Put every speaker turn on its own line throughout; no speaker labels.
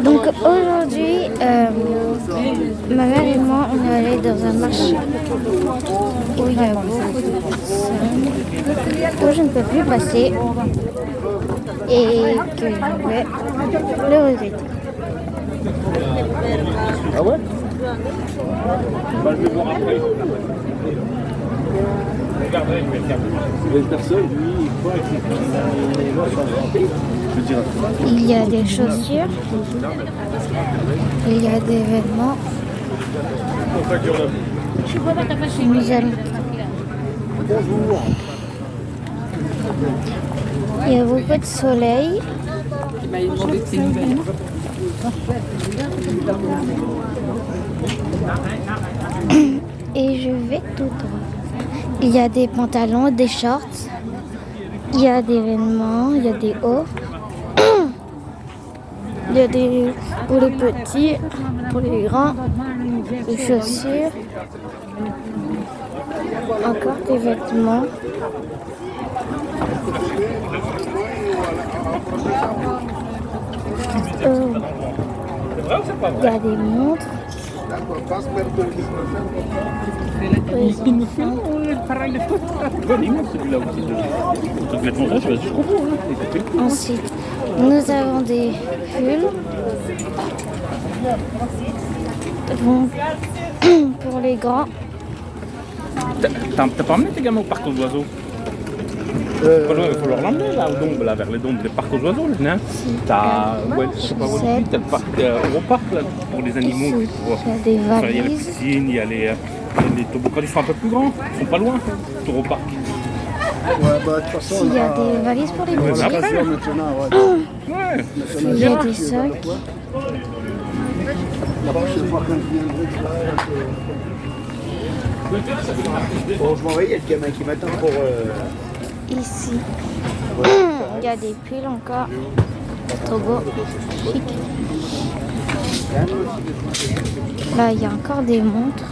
Donc aujourd'hui, ma mère et moi, on est allés dans un marché où il y a beaucoup de personnes, où je ne peux plus passer et que je vais le regretter.
Ah ouais? Bah, je vais voir après. Les personnes, lui, il croit
il y a des chaussures, il y a des vêtements. Nous allons. Il y a beaucoup de soleil. Et je vais tout droit. Il y a des pantalons, des shorts, il y a des vêtements, il y a des hauts, il y a des pour les petits, pour les grands, des chaussures, encore des vêtements. Il y a des montres. Ensuite, nous avons des pulls pour les grands.
T'as pas emmené tes gamins au parc aux oiseaux? Il faut leur l'emmener là, aux Dombes, là, vers les Dombes, les parcs aux oiseaux, là. T'as, ouais, je sais pas où c'est, t'as le parc Europark là, pour les animaux.
Ici, il y a des valises.
Il y a les piscines, il y a les toboggans, ils sont un peu plus grands, ils sont pas loin, Europark.
Ouais, bah, de toute façon,
Il y a des valises pour les petits.
Ouais.
Il y a des sacs.
La prochaine fois quand je viendrai, bon, je m'en vais, il y a le gamin qui m'attend pour...
Ici, il y a des pulls encore. Trop beau. Chic. Là, il y a encore des montres.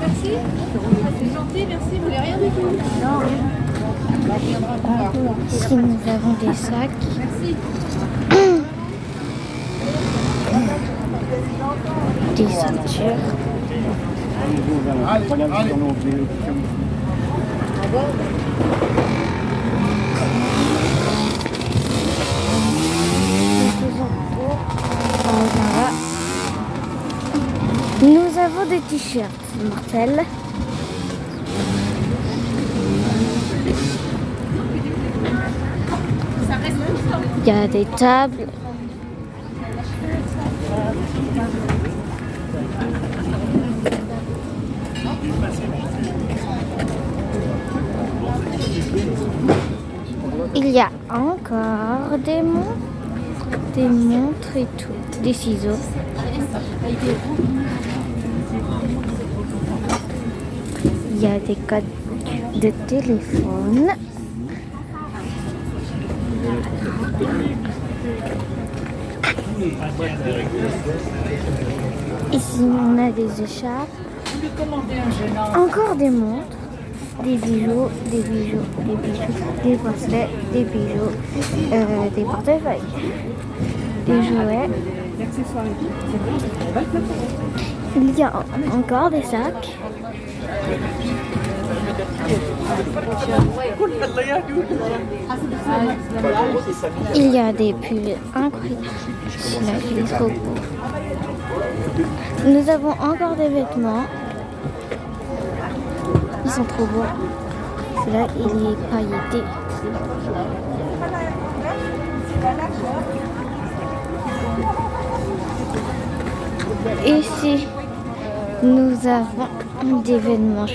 Merci. C'est gentil, merci. Vous voulez rien du tout? Non, rien.
Ici, nous avons des sacs.
Merci.
Des ceintures. Nous avons des t-shirts mortels. Il y a des tables. Il y a encore des montres et tout, des ciseaux. Il y a des codes de téléphone. Ici, on a des écharpes. Encore des montres. Des bijoux, des bracelets, des bijoux, des portefeuilles, des jouets. Il y a encore des sacs. Il y a des pulls incroyables. Celui-là, il est trop beau. Nous avons encore des vêtements. Ils sont trop beaux. Celui-là, il est pailleté. Ici, nous avons des vêtements